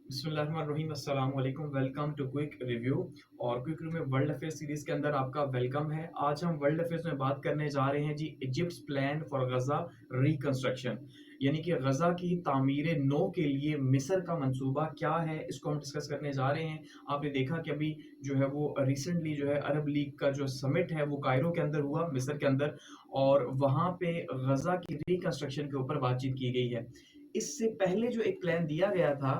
बिस्मिल्लाहिर्रहमानिर्रहीम अस्सलाम वालेकुम वेलकम टू क्विक रिव्यू। और क्विक रिव्यू में वर्ल्ड अफेयर्स सीरीज के अंदर आपका वेलकम है। आज हम वर्ल्ड अफेयर्स में बात करने जा रहे हैं जी इजिप्ट्स प्लान फॉर गजा रिकंस्ट्रक्शन, यानी कि गजा की तामीर नो के लिए मिस्र का मंसूबा क्या है, इसको हम डिस्कस करने जा रहे हैं। आपने देखा कि अभी जो है वो रिसेंटली जो है अरब लीग का जो समिट है वो कायरो के अंदर हुआ, मिस्र के अंदर, और वहाँ पे गजा की रिकंस्ट्रक्शन के ऊपर बातचीत की गई है। इससे पहले जो एक प्लान दिया गया था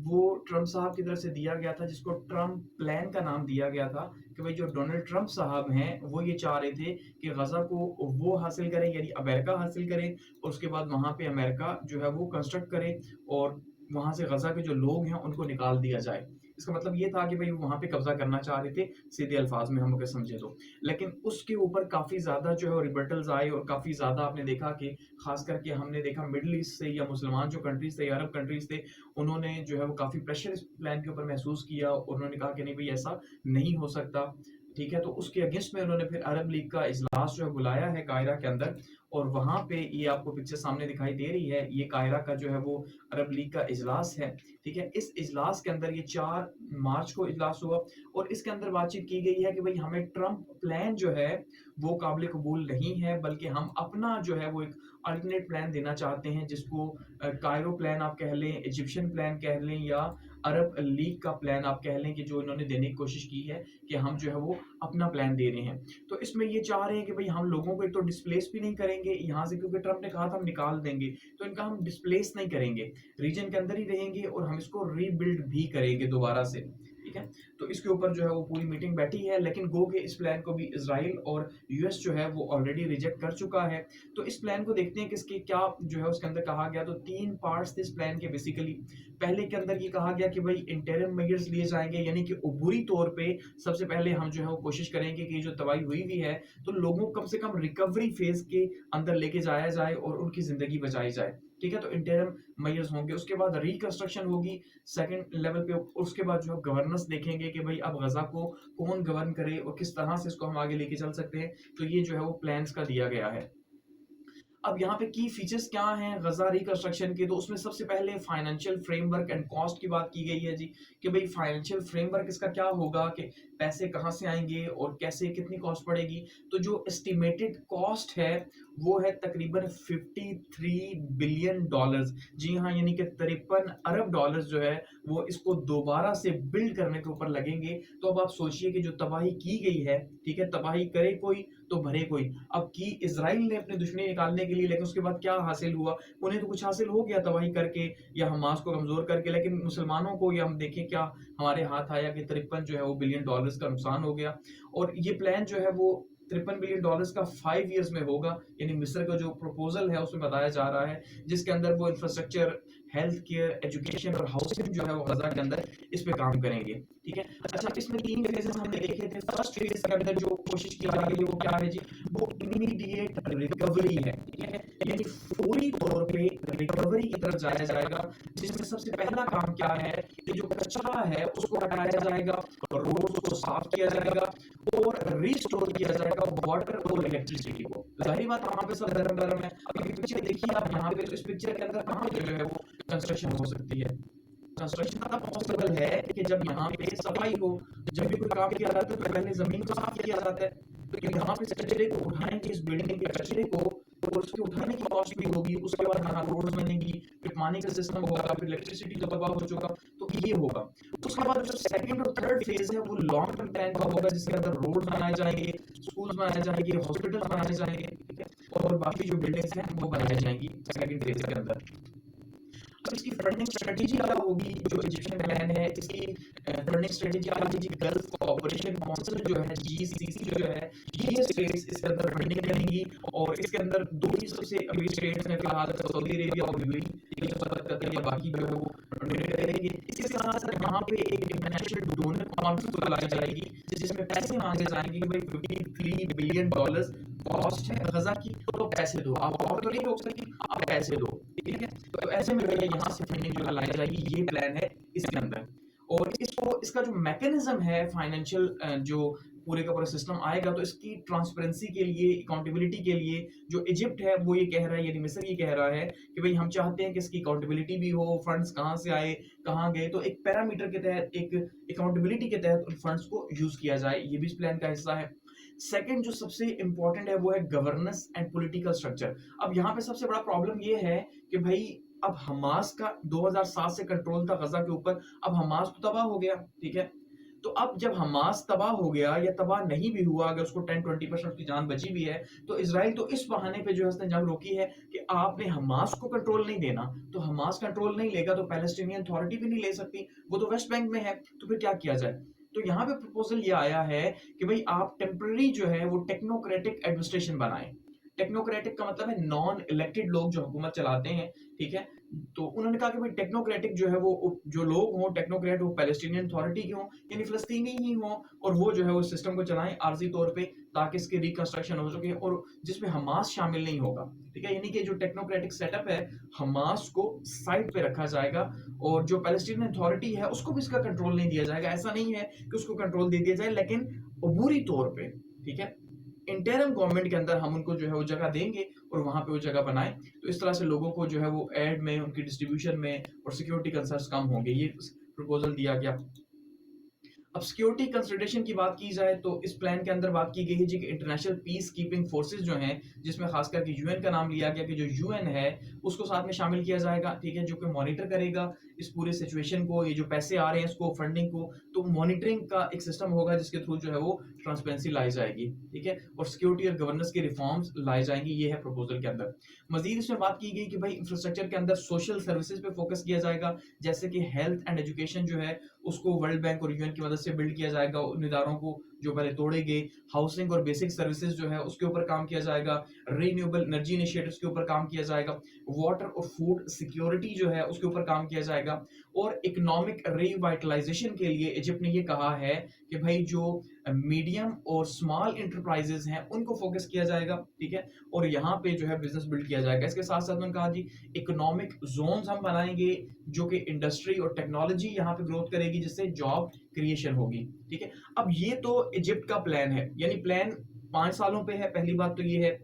वो ट्रम्प साहब की तरफ से दिया गया था, जिसको ट्रम्प प्लान का नाम दिया गया था कि भाई जो डोनाल्ड ट्रम्प साहब हैं वो ये चाह रहे थे कि गजा को वो हासिल करें, यानी अमेरिका हासिल करे, और उसके बाद वहां पे अमेरिका जो है वो कंस्ट्रक्ट करे और वहां से गजा के जो लोग हैं उनको निकाल दिया जाए। इसका मतलब ये था कि भाई वो वहां पे कब्जा करना चाह रहे थे, सीधे अल्फाज में हम अगर समझे तो। लेकिन उसके ऊपर काफी ज्यादा जो है रिबर्टल्स आए और काफी ज्यादा आपने देखा कि खास करके हमने देखा मिडिल ईस्ट से या मुसलमान जो कंट्रीज थे, अरब कंट्रीज थे, उन्होंने जो है वो काफ़ी प्रेशर इस प्लान के ऊपर महसूस किया और उन्होंने कहा कि नहीं भाई ऐसा नहीं हो सकता। ठीक है, तो उसके अगेंस्ट में उन्होंने फिर अरब लीग का इजलास जो है बुलाया है कायरा के अंदर, और वहां पे ये आपको पिक्चर सामने दिखाई दे रही है, ये कायरा का जो है वो अरब लीग का इजलास है। ठीक है, इस इजलास के अंदर ये 4 मार्च को इजलास हुआ और इसके अंदर बातचीत की गई है कि भाई हमें ट्रम्प प्लान जो है वो काबिल कबूल नहीं है, बल्कि हम अपना जो है वो एक अल्टरनेट प्लान देना चाहते हैं, जिसको कायरो प्लान आप कह लें, इजिप्शियन प्लान कह लें, या अरब लीग का प्लान आप कह लें, कि जो इन्होंने देने की कोशिश की है कि हम जो है वो अपना प्लान दे रहे हैं। तो इसमें ये चाह रहे हैं कि भाई हम लोगों को एक तो डिस्प्लेस भी नहीं करेंगे यहाँ से, क्योंकि ट्रम्प ने कहा था हम निकाल देंगे, तो इनका हम डिस्प्लेस नहीं करेंगे, रीजन के अंदर ही रहेंगे और हम इसको रीबिल्ड भी करेंगे दोबारा से। ठीक है, तो इसके ऊपर जो है वो पूरी मीटिंग बैठी है, लेकिन गो के इस प्लान को भी इसराइल और यूएस जो है वो ऑलरेडी रिजेक्ट कर चुका है। तो इस प्लान को देखते हैं किसके क्या जो है उसके अंदर कहा गया। तो 3 पार्ट्स थे इस प्लान के बेसिकली। पहले के अंदर ये कहा गया कि भाई इंटरिम मेजर्स लिए जाएंगे, यानी कि उबूरी तौर पे सबसे पहले हम जो है वो कोशिश करेंगे कि जो तबाही हुई हुई है तो लोगों को कम से कम रिकवरी फेज के अंदर लेके जाया जाए और उनकी जिंदगी बचाई जाए। ठीक है, तो इंटरिम मेजर्स होंगे, उसके बाद रिकंस्ट्रक्शन होगी सेकंड लेवल पे, उसके बाद जो गवर्नेंस देखेंगे कि भाई अब गजा को कौन गवर्न करे और किस तरह से इसको हम आगे लेके चल सकते हैं। तो ये जो है वो प्लान्स का दिया गया है। अब यहाँ पे की फीचर्स क्या हैं गजा रिकंस्ट्रक्शन के, तो उसमें सबसे पहले फाइनेंशियल फ्रेमवर्क एंड कॉस्ट की बात की गई है जी, कि भाई फाइनेंशियल फ्रेमवर्क इसका क्या होगा, कि पैसे कहाँ से आएंगे और कैसे कितनी कॉस्ट पड़ेगी। तो जो एस्टिमेटेड कॉस्ट है वो है तकरीबन 53 बिलियन डॉलर्स। जी हाँ, यानी कि 53 अरब डॉलर्स जो है वो इसको दोबारा से बिल्ड करने के ऊपर लगेंगे। तो अब आप सोचिए कि जो तबाही की गई है, ठीक है, तबाही करे कोई तो भरे कोई। अब की इसराइल ने अपनी दुश्मनी निकालने के लिए, लेकिन उसके बाद क्या हासिल हुआ, उन्हें तो कुछ हासिल हो गया तबाही करके या हमास को कमजोर करके, लेकिन मुसलमानों को या हम देखें क्या हमारे हाथ आया कि 53 जो है वो बिलियन डॉलर्स का नुकसान हो गया। और ये प्लान जो है वो 53 बिलियन डॉलर्स का 5 ईयर्स में होगा, यानी मिस्र का जो प्रपोजल है उसमें बताया जा रहा है, जिसके अंदर वो इंफ्रास्ट्रक्चर, हेल्थ केयर, एजुकेशन और हाउसिंग जो है वो गजा के अंदर इस पे काम करेंगे। ठीक है, अच्छा, इसमें 3 फेजेस हमने देखे थे। फर्स्ट फेज के अंदर जो कोशिश की जा रही है वो क्या है जी, वो इमीडिएट रिकवरी है। ठीक है, यानी फौरी तौर पे रिकवरी की तरफ जाया जाएगा, जिसमें सबसे पहला काम क्या है कि जो कचरा है उसको हटाया जाएगा, रोड को साफ किया जाएगा और रिस्टोर किया जाएगा वाटर और इलेक्ट्रिसिटी को। जाहिर बात वहां पे सब गरम गरम है। अभी पिक्चर देखिए आप यहाँ पे, तो इस पिक्चर के अंदर कहाँ पे जो है वो कंस्ट्रक्शन हो सकती है। कंस्ट्रक्शन तब पॉसिबल है कि जब यहाँ पे सफाई हो। जब भी कोई काम किया जाता है तो पहले जमीन को साफ किया जाता है, तो यहाँ पे कचरे को उठाएंगे, इस बिल्डिंग के कचरे को, और उसके उठाने की कॉस्ट भी होगी। उसके बाद यहाँ रोड बनेगी, फिर पानी का सिस्टम होगा, फिर इलेक्ट्रिसिटी जब तबाह हो चुका तो ये होगा। उसके बाद जो सेकंड और थर्ड फेज है वो लॉन्ग टर्म प्लान का होगा, जिसके अंदर रोड बनाए जाएंगे, स्कूल्स बनाए जाएंगे, हॉस्पिटल बनाए जाएंगे, ठीक है, और बाकी जो बिल्डिंग्स हैं वो बनाई जाएंगी सेकंड फेज के अंदर। अब इसकी फंडिंग स्ट्रेटेजी क्या होगी, जो इजिप्शियन प्लान है इसकी फंडिंग स्ट्रेटेजी क्या होगी, गल्फ कोऑपरेशन काउंसिल जो है, जीसीसी जो है, ये स्टेट्स इसके अंदर फंडिंग करेंगी। और इसके अंदर दो ही सबसे अमीर स्टेट्स हैं फिलहाल, सऊदी अरेबिया और यूएई, ये जो मदद करते हैं, बाकी जो है वो डोनेट करेंगे। इसके साथ साथ यहाँ पे एक इंटरनेशनल डोनर कॉन्फ्रेंस बुलाई जाएगी, जिसमें पैसे मांगे जाएंगे कि भाई 53 बिलियन डॉलर्स कॉस्ट है गजा की, तो पैसे दो, आप और तो नहीं रोक सकती, आप पैसे दो। ठीक है, तो ऐसे में यहाँ से फंडिंग जो लाई जाएगी, ये प्लान है इसके अंदर। और इसको इसका जो मैकेनिज्म है फाइनेंशियल जो पूरे का पूरा सिस्टम आएगा, तो इसकी ट्रांसपेरेंसी के लिए, अकाउंटेबिलिटी के लिए जो इजिप्ट है वो ये कह रहा है, यानी मिस्र ये कह रहा है कि भाई हम चाहते हैं कि इसकी अकाउंटेबिलिटी भी हो, फंड्स कहाँ से आए, कहाँ गए, तो एक पैरामीटर के तहत, एक अकाउंटेबिलिटी के तहत उन फंड्स को यूज किया जाए, ये भी इस प्लान का हिस्सा है। सेकंड जो सबसे इंपॉर्टेंट है वो है गवर्नेंस एंड पॉलिटिकल स्ट्रक्चर। अब यहाँ पे सबसे बड़ा प्रॉब्लम ये है कि भाई अब हमास का 2007 से कंट्रोल था गजा के ऊपर, अब हमास तो तबाह हो गया, ठीक है। तो अब जब हमास तबाह हो गया या तबाह नहीं भी हुआ, अगर उसको 10-20% उसकी जान बची भी है, तो इसराइल तो इस बहाने पे जो है उसने जंग रोकी है कि आपने हमास को कंट्रोल नहीं देना, तो हमास कंट्रोल नहीं लेगा तो पैलेस्टीनियन अथॉरिटी भी नहीं ले सकती, वो तो वेस्ट बैंक में है, तो फिर क्या किया जाए। तो यहाँ पे प्रपोजल ये आया है कि भाई आप टेम्पररी जो है वो टेक्नोक्रेटिक एडमिनिस्ट्रेशन बनाएं। टेक्नोक्रेटिक का मतलब है नॉन इलेक्टेड लोग जो हुकूमत चलाते हैं, ठीक है। तो उन्होंने कहा कि भाई टेक्नोक्रेटिक जो है वो जो लोग हों टेक्नोक्रेट, वो पैलेस्टीनियन अथॉरिटी के हों, यानी फिलिस्तीनी ही हों, और वो जो है वो सिस्टम को चलाएं आर्जी तौर पे, ताकि इसकी रिकंस्ट्रक्शन हो सके, और जिसमें हमास शामिल नहीं होगा, ठीक है। यानी कि जो टेक्नोक्रेटिक सेटअप है, हमास को साइड पे रखा जाएगा, और जो पैलेस्टीनियन अथॉरिटी है उसको भी इसका कंट्रोल नहीं दिया जाएगा। ऐसा नहीं है कि उसको कंट्रोल दे दिया जाए, लेकिन अबूरी तौर पे, ठीक है, इंटरम गवर्नमेंट के अंदर हम उनको जो है वो जगह देंगे और वहां पे वो जगह बनाएं, तो इस तरह से लोगों को जो है वो एड में, उनकी डिस्ट्रीब्यूशन में और सिक्योरिटी कंसर्न्स कम होंगे। ये प्रपोजल दिया गया। अब सिक्योरिटी कंसिडरेशन की बात की जाए तो इस प्लान के अंदर बात की गई है जी कि इंटरनेशनल पीस कीपिंग फोर्सेस जो हैं, जिसमें खास करके यूएन का नाम लिया गया कि जो यूएन है उसको साथ में शामिल किया जाएगा, ठीक है, जो कि मॉनिटर करेगा इस पूरे सिचुएशन को, ये जो पैसे आ रहे हैं इसको, फंडिंग को, तो मॉनिटरिंग का एक सिस्टम होगा जिसके थ्रू जो है वो ट्रांसपेरेंसी लाई जाएगी, ठीक है, और सिक्योरिटी और गवर्नेंस के रिफॉर्म्स लाई जाएंगी, ये है प्रपोजल के अंदर। मजीद इसमें बात की गई कि भाई इंफ्रास्ट्रक्चर के अंदर सोशल सर्विसेज पे फोकस किया जाएगा, जैसे कि हेल्थ एंड एजुकेशन जो है उसको वर्ल्ड बैंक और यूएन की मदद से बिल्ड किया जाएगा, उन इदारों को जो पहले तोड़े गए। हाउसिंग और बेसिक सर्विसेज जो है उसके ऊपर काम किया जाएगा, रिन्यूएबल एनर्जी इनिशिएटिव्स के ऊपर काम किया जाएगा, वाटर और फूड सिक्योरिटी जो है उसके ऊपर काम किया जाएगा, और इकोनॉमिक रिवाइटलाइजेशन के लिए इजिप्ट ने ये कहा है कि भाई जो मीडियम और स्मॉल इंटरप्राइजेस हैं उनको फोकस किया जाएगा, ठीक है, और यहाँ पे जो है बिजनेस बिल्ड किया जाएगा। इसके साथ साथ उन्होंने कहा जी इकोनॉमिक जोन्स हम बनाएंगे जो कि इंडस्ट्री और टेक्नोलॉजी यहाँ पे ग्रोथ करेगी, जिससे जॉब क्रिएशन होगी, ठीक है। अब ये तो इजिप्ट का प्लान है, यानी प्लान 5 सालों पे है, पहली बात तो ये है।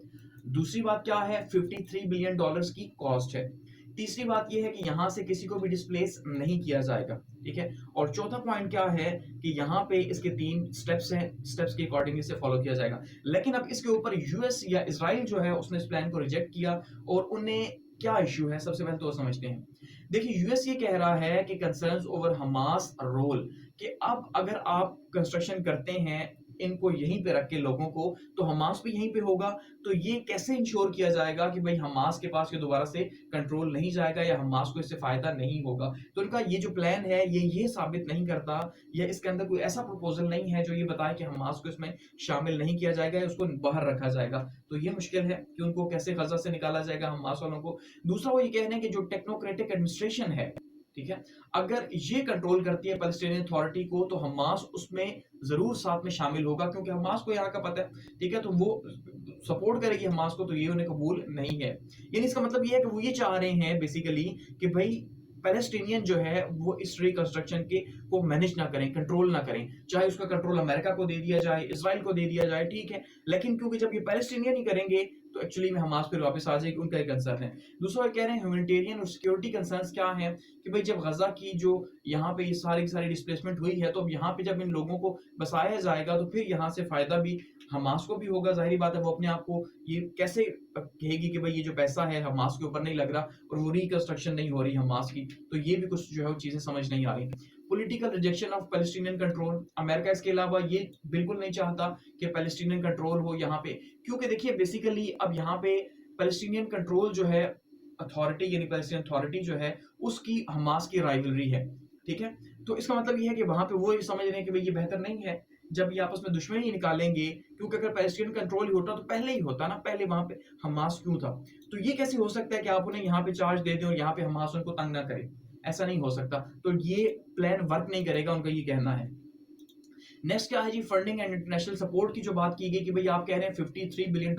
दूसरी बात क्या है, $53 बिलियन की कॉस्ट है। तीसरी बात यह है कि यहां से किसी को भी डिस्प्लेस नहीं किया जाएगा, ठीक है। और चौथा पॉइंट क्या है कि यहाँ पे इसके 3 स्टेप्स हैं, स्टेप्स के अकॉर्डिंग इसे फॉलो किया जाएगा। लेकिन अब इसके ऊपर यूएस या इसराइल जो है उसने इस प्लान को रिजेक्ट किया, और उन्हें क्या इश्यू है सबसे पहले तो समझते हैं। देखिए यूएस ये कह रहा है कि कंसर्न्स ओवर हमास रोल, कि अब अगर आप कंस्ट्रक्शन करते हैं इनको यहीं पे रख के लोगों को, तो हमास भी यहीं पे होगा, तो ये कैसे इंश्योर किया जाएगा कि भाई हमास के पास ये दोबारा से कंट्रोल नहीं जाएगा या हमास को इससे फायदा नहीं होगा। तो इनका ये जो प्लान है ये साबित नहीं करता, या इसके अंदर कोई ऐसा प्रपोजल नहीं है जो ये बताए कि हमास को इसमें शामिल नहीं किया जाएगा या उसको बाहर रखा जाएगा। तो ये मुश्किल है कि उनको कैसे गजा से निकाला जाएगा हमास वालों को। दूसरा वो ये कह रहे हैं कि जो टेक्नोक्रेटिक एडमिनिस्ट्रेशन है, ठीक है, अगर ये कंट्रोल करती है पैलेस्टीनियन अथॉरिटी को, तो हमास उसमें जरूर साथ में शामिल होगा, क्योंकि हमास को यहाँ का पता है, ठीक है, तो वो सपोर्ट करेगी हमास को, तो ये उन्हें कबूल नहीं है। यानी इसका मतलब ये है कि वो ये चाह रहे हैं बेसिकली कि भाई पैलेस्टीनियन जो है वो इस रिकंस्ट्रक्शन के को मैनेज ना करें, कंट्रोल ना करें, चाहे उसका कंट्रोल अमेरिका को दे दिया जाए, इसराइल को दे दिया जाए, ठीक है, लेकिन क्योंकि जब ये पैलेस्टीनियन ही करेंगे तो एक्चुअली में हमास फिर वापस आ जाएगी, उनका एक कंसर्न है। दूसरा कह रहे हैं ह्यूमैनिटेरियन और सिक्योरिटी कंसर्न्स क्या हैं, कि भाई जब गजा की जो यहाँ पे ये सारी की सारी डिस्प्लेसमेंट हुई है, तो अब यहाँ पे जब इन लोगों को बसाया जाएगा तो फिर यहाँ से फायदा भी हमास को भी होगा। जाहिर बात है वो अपने आप को ये कैसे कहेगी कि भाई ये जो पैसा है हमास के ऊपर नहीं लग रहा और वो रिकंस्ट्रक्शन नहीं हो रही हमास की, तो ये भी कुछ जो है वो चीजें समझ नहीं आ रही। Political rejection of Palestinian control, America इसके अलावा ये बिल्कुल नहीं चाहता कि पैलेस्टीनियन कंट्रोल हो यहाँ पे, क्योंकि देखिए बेसिकली अब यहाँ पे पैलेस्टीनियन कंट्रोल जो है अथॉरिटी, यानी पैलेस्टीनियन अथॉरिटी जो है उसकी हमास की राइवलरी है, ठीक है। तो इसका मतलब ये है कि वहां पे वो ये समझ रहे हैं कि भाई ये बेहतर नहीं है जब ये आपस में दुश्मनी निकालेंगे, क्योंकि अगर पैलेस्टीनियन कंट्रोल ही होता तो पहले ही होता ना, पहले वहां पे हमास क्यों था। तो ये कैसे हो सकता है कि आप उन्हें यहाँ पे चार्ज दे दें और यहाँ पे हमास उनको तंग ना करे, ऐसा नहीं हो सकता। तो ये प्लान वर्क नहीं करेगा, उनका ये कहना है। नेक्स्ट क्या है जी, फंडिंग एंड इंटरनेशनल सपोर्ट की जो बात की गई कि भाई आप कह रहे हैं $53 बिलियन,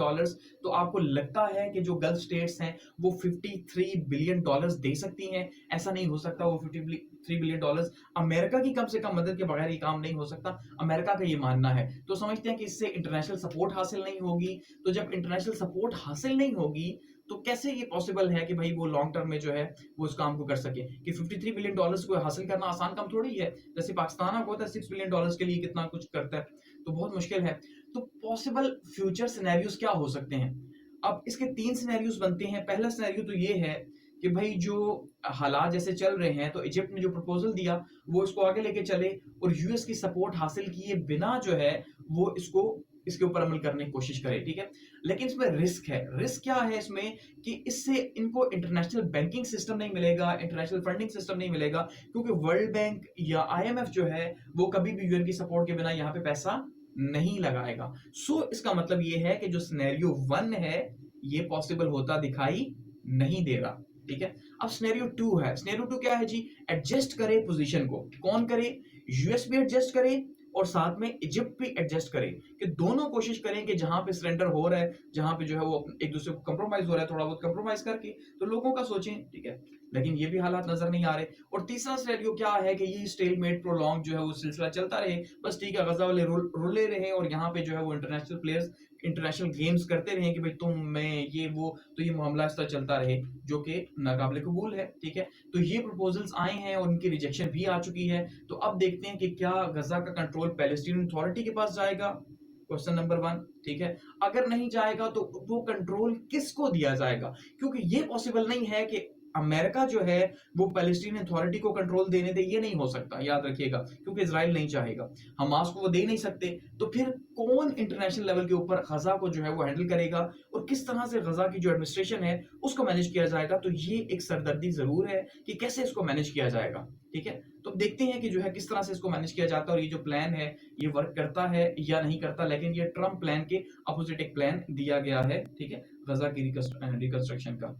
तो आपको लगता है कि जो गल्फ स्टेट्स हैं वो $53 बिलियन दे सकती हैं? ऐसा नहीं हो सकता। वो $53 बिलियन अमेरिका की कम से कम मदद के बगैर ये काम नहीं हो सकता, अमेरिका का ये मानना है। तो समझते हैं कि इससे इंटरनेशनल सपोर्ट हासिल नहीं होगी। तो जब इंटरनेशनल सपोर्ट हासिल नहीं होगी तो कैसे ये पॉसिबल है कि भाई वो लॉन्ग टर्म में जो है वो इस काम को कर सके? कि $53 बिलियन को हासिल करना आसान काम थोड़ी है। जैसे पाकिस्तान आपको होता है $6 बिलियन के लिए कितना कुछ करता है, तो बहुत मुश्किल है। तो पॉसिबल फ्यूचर सिनेरियोज क्या हो सकते हैं? अब इसके 3 सिनेरियोज बनते हैं। पहला सिनेरियो तो ये है कि भाई जो हालात जैसे चल रहे हैं, तो इजिप्ट ने जो प्रपोजल दिया वो इसको आगे लेके चले और यूएस की सपोर्ट हासिल किए बिना जो है वो इसको इसके ऊपर अमल करने की कोशिश करे, ठीक है। लेकिन इसमें रिस्क है। रिस्क क्या है इसमें कि इससे इनको इंटरनेशनल बैंकिंग सिस्टम नहीं मिलेगा, इंटरनेशनल फंडिंग सिस्टम नहीं मिलेगा, क्योंकि वर्ल्ड बैंक या आईएमएफ जो है वो कभी भी यूएन की सपोर्ट के बिना यहाँ पे पैसा नहीं लगाएगा। सो इसका मतलब ये है कि जो सिनेरियो 1 है ये पॉसिबल होता दिखाई नहीं दे रहा, ठीक है। अब सिनेरियो 2 है। सिनेरियो 2 क्या है जी? एडजस्ट करे पोजीशन को। कौन करे? यूएस भी एडजस्ट करे और साथ में इजिप्ट भी एडजस्ट करे, कि दोनों कोशिश करें कि जहां पे सरेंडर हो रहा है, जहां पे जो है वो एक दूसरे को कंप्रोमाइज हो रहा है, थोड़ा बहुत कंप्रोमाइज करके तो लोगों का सोचें, ठीक है। लेकिन ये भी हालात नजर नहीं आ रहे। और तीसरा सिनेरियो क्या है कि ये स्टेलमेट प्रोलॉन्ग जो है वो सिलसिला चलता रहे, बस ठीक है, गजा वाले रुले रहे और यहाँ पे जो है वो इंटरनेशनल प्लेयर्स इंटरनेशनल गेम्स करते रहे कि भाई तुम मैं ये वो, तो ये मामला इस तरह चलता रहे, जो कि नाकाबिले कबूल है, ठीक है। तो ये प्रपोजल्स आए हैं और उनकी रिजेक्शन भी आ चुकी है। तो अब देखते हैं कि क्या गजा का कंट्रोल पैलेस्टीन अथॉरिटी के पास जाएगा, क्वेश्चन नंबर 1, ठीक है। अगर नहीं जाएगा तो वो कंट्रोल किसको दिया जाएगा? क्योंकि ये पॉसिबल नहीं है कि अमेरिका जो है वो पैलेस्टीन अथॉरिटी को कंट्रोल देने दे, ये नहीं हो सकता, याद रखिएगा, क्योंकि इजराइल नहीं चाहेगा। हमास को वो दे नहीं सकते। तो फिर कौन इंटरनेशनल लेवल के ऊपर गजा को जो है वो हैंडल करेगा और किस तरह से गजा की जो एडमिनिस्ट्रेशन है उसको मैनेज किया जाएगा? तो ये एक सरदर्दी जरूर है कि कैसे इसको मैनेज किया जाएगा, ठीक है। तो देखते हैं कि जो है किस तरह से इसको मैनेज किया जाता है और ये जो प्लान है ये वर्क करता है या नहीं करता। लेकिन ये ट्रम्प प्लान के अपोजिट एक प्लान दिया गया है, ठीक है, गजा की रिकंस्ट्रक्शन का।